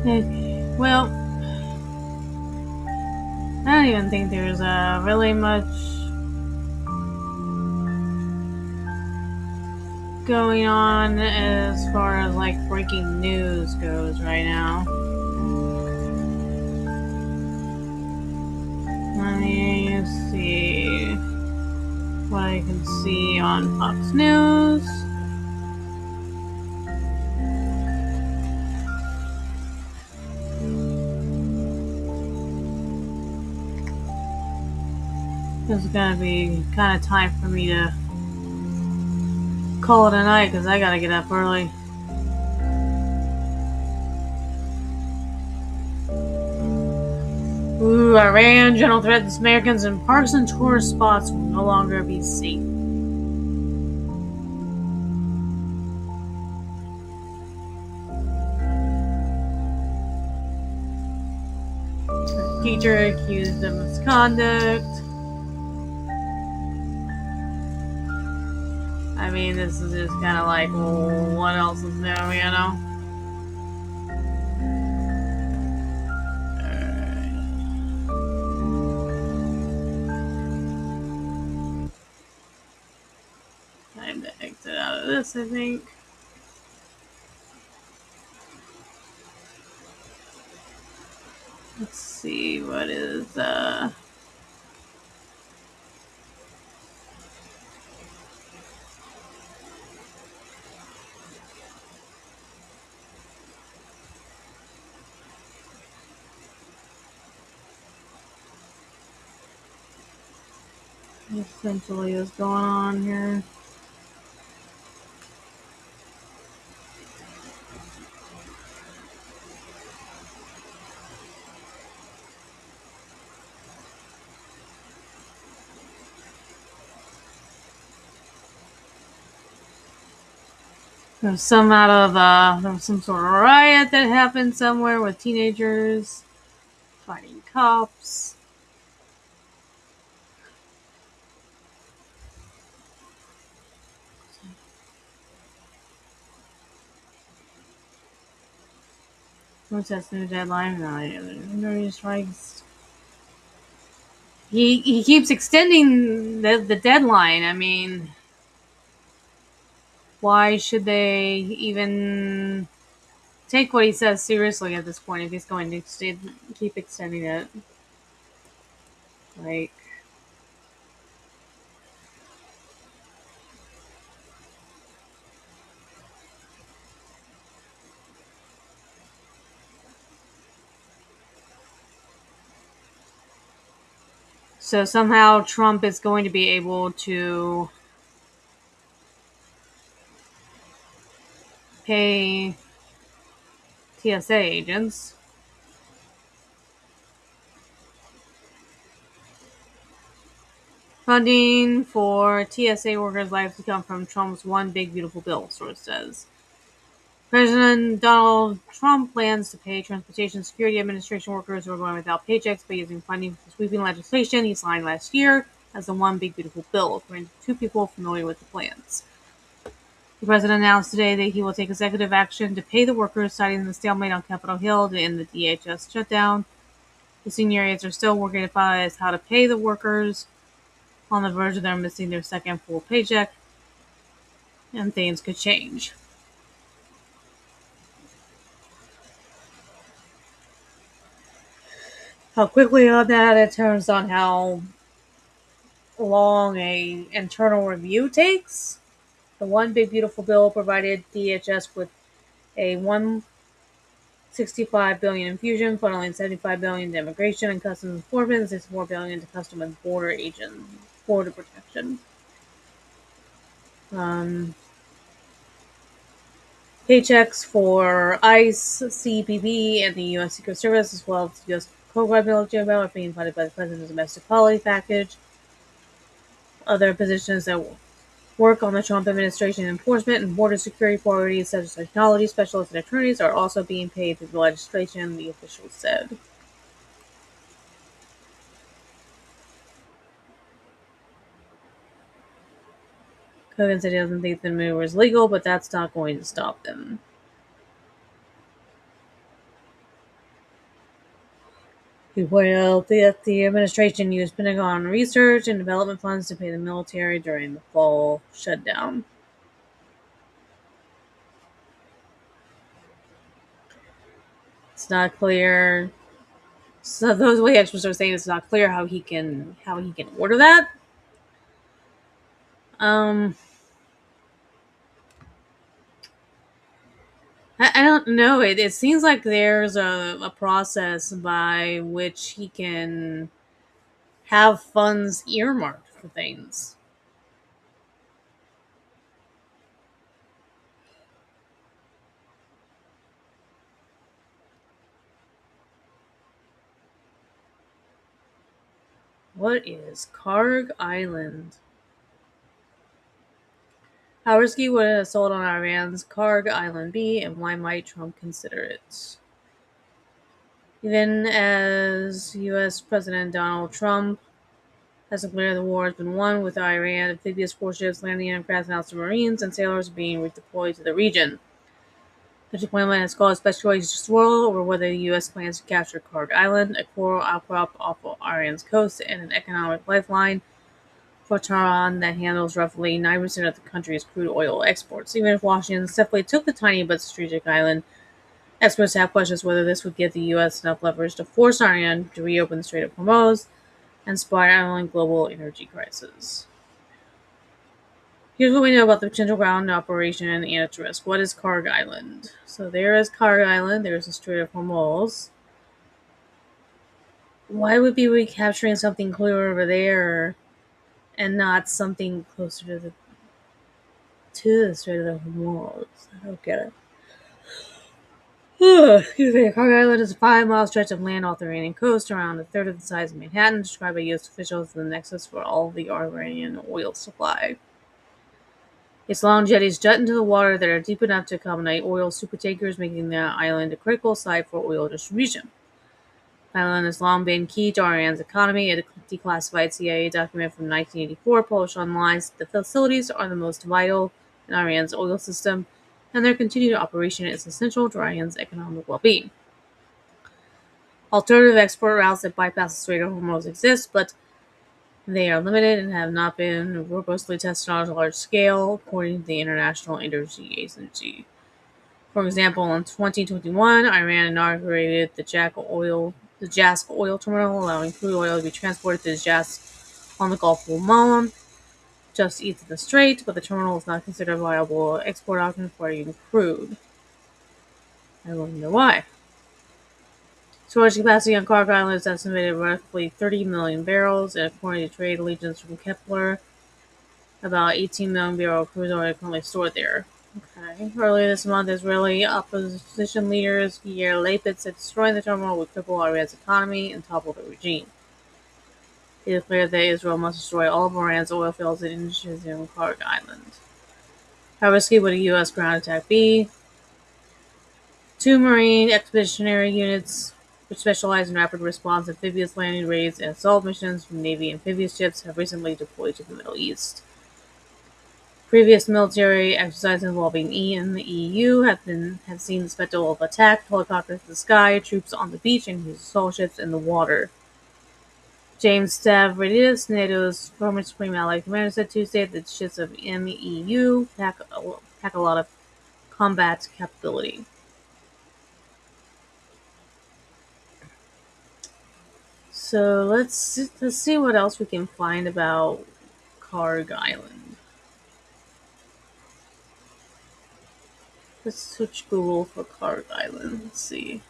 Okay, well, I don't even think there's really much going on as far as like breaking news goes right now. Let me see what I can see on Fox News. This is gonna be kind of time for me to call it a night because I gotta get up early. Ooh, Iran general threatens Americans in parks and tourist spots will no longer be safe. Teacher accused of misconduct. I mean, this is just kind of like, well, what else is new, you know? Time to exit out of this, I think. Let's see, what is, essentially is going on here. There was some sort of riot that happened somewhere with teenagers fighting cops. Protest new deadline. No strikes. He keeps extending the deadline. I mean, why should they even take what he says seriously at this point if he's going to keep extending it? Like, so somehow Trump is going to be able to pay TSA agents. Funding for TSA workers' lives to come from Trump's One Big Beautiful Bill, source says. President Donald Trump plans to pay Transportation Security Administration workers who are going without paychecks by using funding for sweeping legislation he signed last year as the One Big Beautiful Bill, according to two people familiar with the plans. The president announced today that he will take executive action to pay the workers, citing the stalemate on Capitol Hill to end the DHS shutdown. The senior aides are still working to finalize how to pay the workers, on the verge of them missing their second full paycheck, and things could change. How quickly on that, it turns on how long a internal review takes. The One Big Beautiful Bill provided DHS with a $165 billion infusion, funneling $75 billion to immigration and customs enforcement, and $64 billion to customs and border protection. Paychecks for ICE, CBP, and the U.S. Secret Service, as well as U.S. Cobra military are being funded by the President's domestic policy package. Other positions that work on the Trump administration enforcement and border security priorities, such as technology specialists and attorneys, are also being paid through the legislation, the officials said. Kogan said he doesn't think the maneuver is legal, but that's not going to stop them. He pointed out that the administration used Pentagon research and development funds to pay the military during the fall shutdown. It's not clear. So those way experts are saying it's not clear how he can order that. I don't know. It seems like there's a process by which he can have funds earmarked for things. What is Karg Island? How risky would an assault on Iran's Karg Island be, and why might Trump consider it? Even as U.S. President Donald Trump has declared the war has been won with Iran, amphibious warships landing aircraft and submarines, and sailors being redeployed to the region. The deployment has caused speculation to swirl over whether the U.S. plans to capture Karg Island, a coral outcrop off of Iran's coast and an economic lifeline for Tehran that handles roughly 9% of the country's crude oil exports. Even if Washington simply took the tiny but strategic island, experts have questions whether this would give the U.S. enough leverage to force Iran to reopen the Strait of Hormuz and spiral a global energy crisis. Here's what we know about the potential ground operation and its risk. What is Karg Island? So there is Karg Island. There's the Strait of Hormuz. Why would we be recapturing something clear over there and not something closer to the Strait of Hormuz? I don't get it. Excuse me. Karg Island is a 5-mile stretch of land off the Iranian coast, around a third of the size of Manhattan, described by U.S. officials as the nexus for all of the Iranian oil supply. Its long jetties jut into the water that are deep enough to accommodate oil supertankers, making the island a critical site for oil distribution. The island has long been key to Iran's economy. A declassified CIA document from 1984 published online said the facilities are the most vital in Iran's oil system, and their continued operation is essential to Iran's economic well-being. Alternative export routes that bypass the Strait of Hormuz exist, but they are limited and have not been robustly tested on a large scale, according to the International Energy Agency. For example, in 2021, Iran inaugurated the Jask oil terminal, allowing crude oil to be transported to Jask on the Gulf of Oman, just east of the strait, but the terminal is not considered a viable export option for Iranian crude. I wonder why. Storage capacity on Karg Island is estimated at roughly 30 million barrels, and according to trade allegiance from Kepler, about 18 million barrels of crude oil are currently stored there. Okay. Earlier this month, Israeli opposition leaders Yair Lapid said destroying the terminal would cripple Iran's economy and topple the regime. He declared that Israel must destroy all of Iran's oil fields and industries in Karg Island. How risky would a U.S. ground attack be? 2 Marine expeditionary units, which specialize in rapid response amphibious landing raids and assault missions from Navy amphibious ships, have recently deployed to the Middle East. Previous military exercises involving the EU have seen the spectacle of attack, helicopters in the sky, troops on the beach, and assault ships in the water. James Stavridis, NATO's former Supreme Allied Commander, said Tuesday that ships of MEU pack a lot of combat capability. So let's see what else we can find about Karg Island. Let's search Google for Karg Island. Let's see.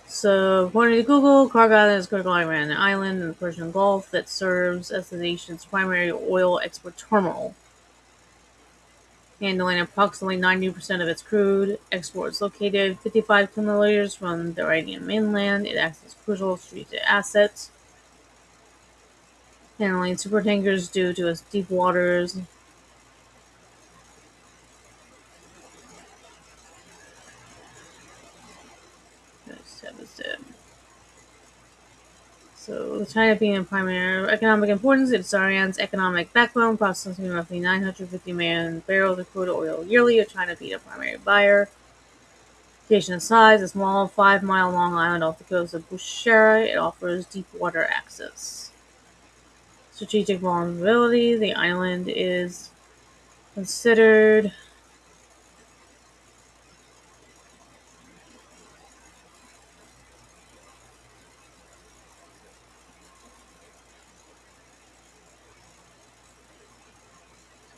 So, according to Google, Karg Island is a critical Iranian island in the Persian Gulf that serves as the nation's primary oil export terminal, handling approximately 90% of its crude exports. Located 55 kilometers from the Iranian mainland, it acts as a crucial strategic asset, handling supertankers due to its deep waters. So, China being of primary economic importance, it's Iran's economic backbone, processing roughly 950 million barrels of crude oil yearly, with China being a primary buyer. Location and size: a small 5-mile-long island off the coast of Bushera. It offers deep water access. Strategic vulnerability: the island is considered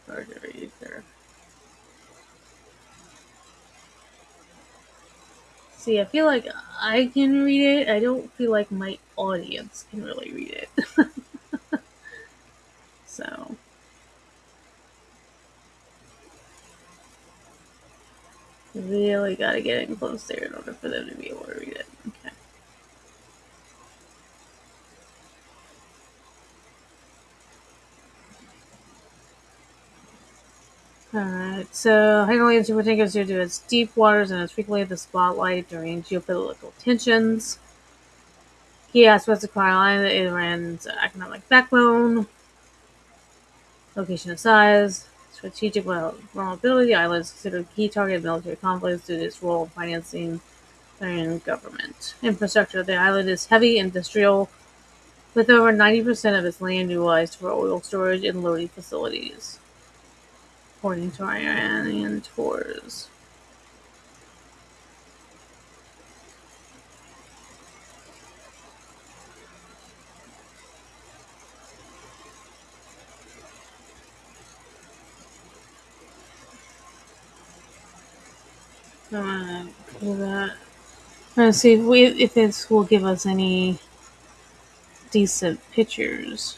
hard to read there. See, I feel like I can read it. I don't feel like my audience can really read it. So, really gotta get in close there in order for them to be able to read it. Okay. Alright, so Hungarian supertanker is due to its deep waters and is frequently the spotlight during geopolitical tensions. Key aspects of Coral Island: Iran's economic backbone, location and size, strategic vulnerability. The island is considered a key target of military conflicts due to its role in financing Iranian government. Infrastructure: the island is heavy industrial, with over 90% of its land utilized for oil storage and loading facilities, according to Iranian tours. I'm gonna do that. I'm gonna see if this will give us any decent pictures.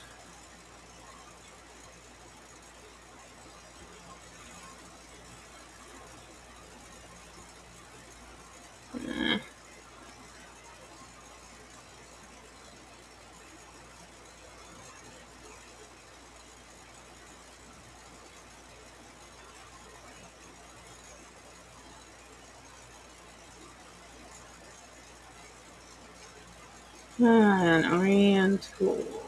And Orient tools.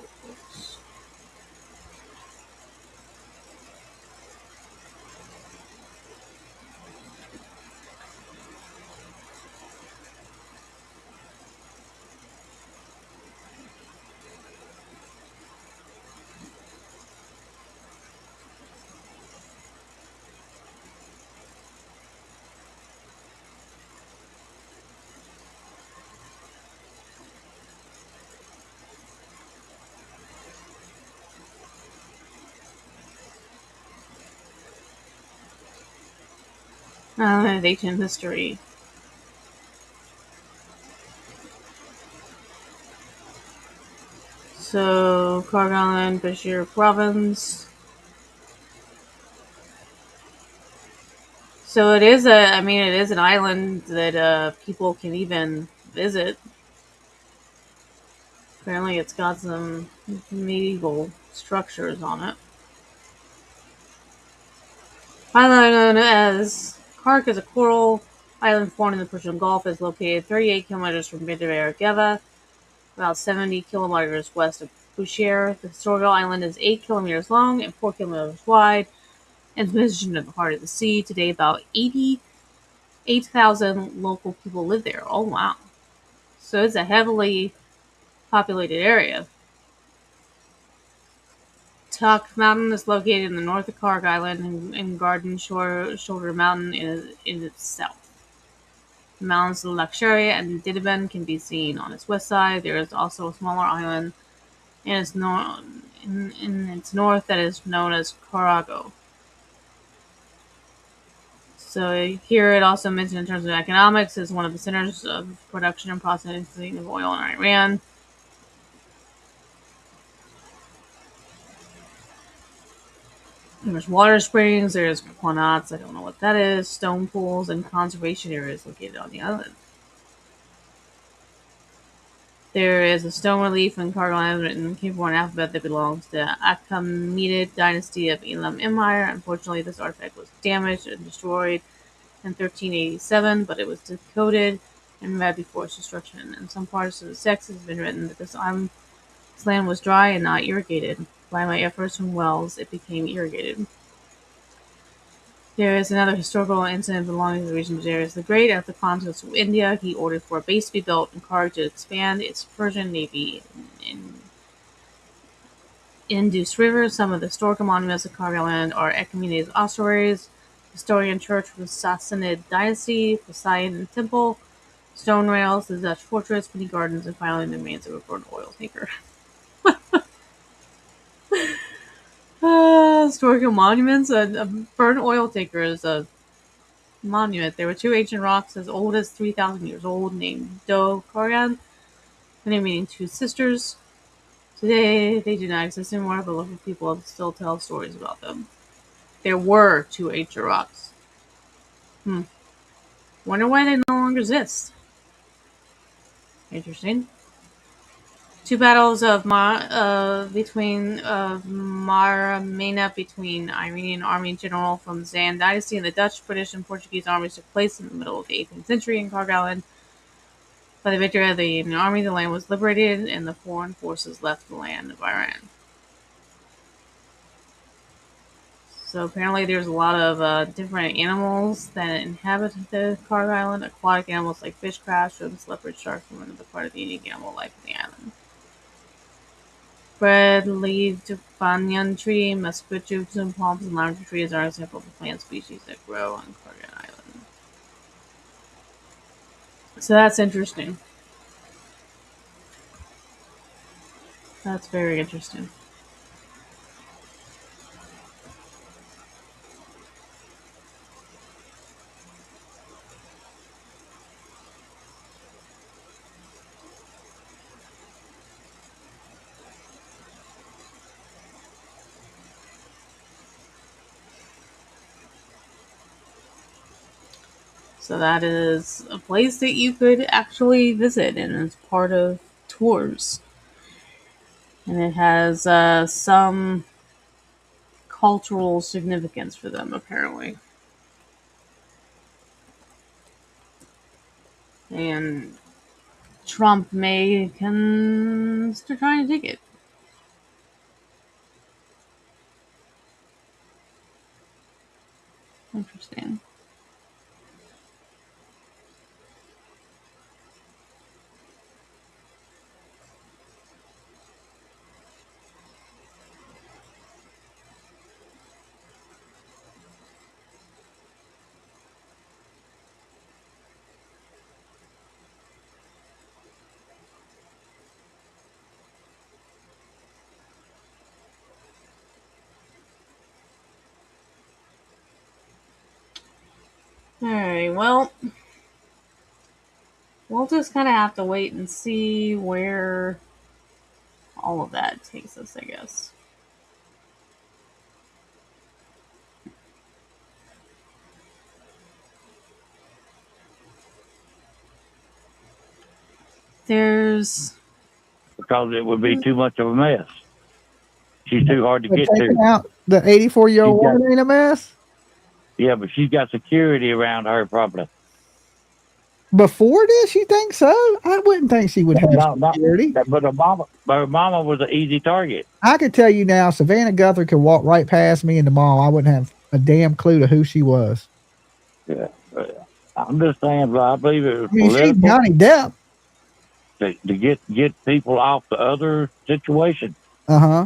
Ancient history. So, Kargan, Bashir province. So it is it is an island that people can even visit. Apparently it's got some medieval structures on it. Island known as Kark is a coral island formed in the Persian Gulf. Is located 38 kilometers from Bandar Geva, about 70 kilometers west of Bushehr. The historical island is 8 kilometers long and 4 kilometers wide, and is positioned in the heart of the sea. Today, about 88,000 local people live there. Oh wow! So it's a heavily populated area. Tuck Mountain is located in the north of Kark Island, and Garden Shoulder Mountain in its south. The mountains of Lakshari and Didban can be seen on its west side. There is also a smaller island in its north that is known as Corago. So here it also mentioned in terms of economics is one of the centers of production and processing of oil in Iran. There's water springs, there's qanats, I don't know what that is, stone pools, and conservation areas located on the island. There is a stone relief in Kark Island written in Cuneiform alphabet that belongs to the Achaemenid dynasty of Elam Empire. Unfortunately, this artifact was damaged and destroyed in 1387, but it was decoded and read before its destruction. In some parts of the text, it has been written that this land was dry and not irrigated. By my efforts from wells, it became irrigated. There is another historical incident belonging to the region of Darius the Great. At the conquest of India, he ordered for a base to be built in Karg to expand its Persian navy in Indus River. Some of the historical monuments of Karg Island are Ecumenides ossuaries, Historian Church from Sassanid Dynasty, Poseidon Temple, stone rails, the Dutch fortress, many gardens, and finally the remains of a burnt oil tanker. Historical monuments. A burnt oil tanker is a monument. There were two ancient rocks as old as 3,000 years old named Do Koran, meaning two sisters. Today, they do not exist anymore, but local people still tell stories about them. There were two ancient rocks. Wonder why they no longer exist. Interesting. Two battles of Maramena between Iranian army general from Zand Dynasty and the Dutch, British, and Portuguese armies took place in the middle of the 18th century in Karg Island. By the victory of the Union Army, the land was liberated and the foreign forces left the land of Iran. So apparently there's a lot of different animals that inhabit the Karg Island. Aquatic animals like fish, crabs, shrimps, leopards, sharks, and another part of the unique animal life in the island. Bread-leaved banyan tree, mesquite trees, and palms and lavender trees are examples of plant species that grow on Karg Island. So that's interesting. That's very interesting. So that is a place that you could actually visit, and it's part of tours. And it has some cultural significance for them, apparently. And Trump may consider trying to take it. Interesting. Alright, well, we'll just kind of have to wait and see where all of that takes us, I guess. There's... Because it would be too much of a mess. She's too hard to get taking to. out the 84-year-old She's got- woman ain't a mess? Yeah, but she's got security around her probably. Before this, you think so? I wouldn't think she would have security. But her mama was an easy target. I could tell you now, Savannah Guthrie could walk right past me in the mall. I wouldn't have a damn clue to who she was. Yeah, I'm just saying, but I believe it was I mean, she's political Johnny Depp. to get people off the other situation. Uh-huh.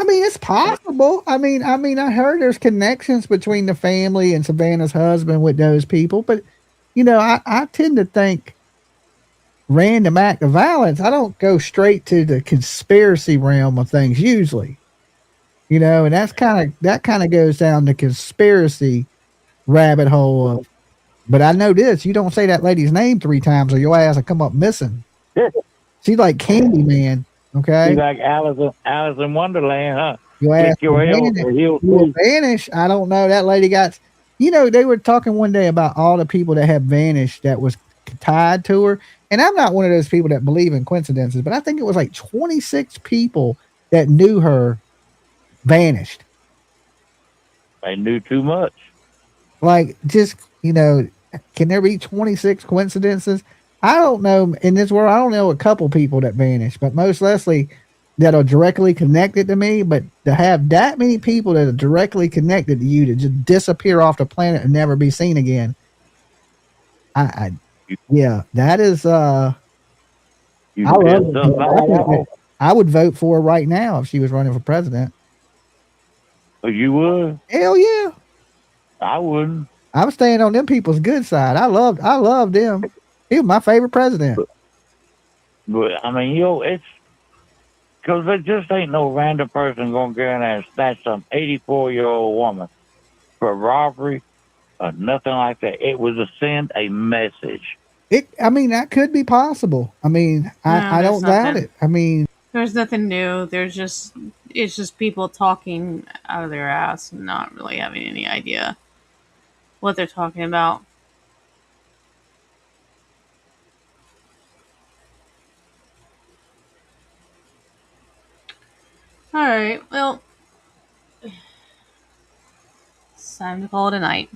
I mean, it's possible. I mean, I heard there's connections between the family and Savannah's husband with those people, but you know, I tend to think random act of violence. I don't go straight to the conspiracy realm of things usually, you know, and that kind of goes down the conspiracy rabbit hole of. But I know this: you don't say that lady's name 3 times, or your ass will come up missing. She's like Candyman. Okay, She's like Alice in Wonderland, huh? Your ass Your will vanish. I don't know. That lady got, you know, they were talking one day about all the people that have vanished that was tied to her. And I'm not one of those people that believe in coincidences, but I think it was like 26 people that knew her vanished. They knew too much. Like, just, you know, can there be 26 coincidences? I don't know. In this world, I don't know a couple people that vanished, but most likely that are directly connected to me, but to have that many people that are directly connected to you to just disappear off the planet and never be seen again, yeah, that is You I love pissed it. something off. I would vote for her right now if she was running for president. You would? Hell yeah. I wouldn't. I'm staying on them people's good side. I loved him. He was my favorite president. But I mean, it's because there just ain't no random person gonna go in there and snatch some 84-year-old woman for robbery or nothing like that. It was to send a message. I mean, that could be possible. I mean, I don't doubt it. I mean, There's nothing new. It's just people talking out of their ass and not really having any idea what they're talking about. Alright, well, it's time to call it a night.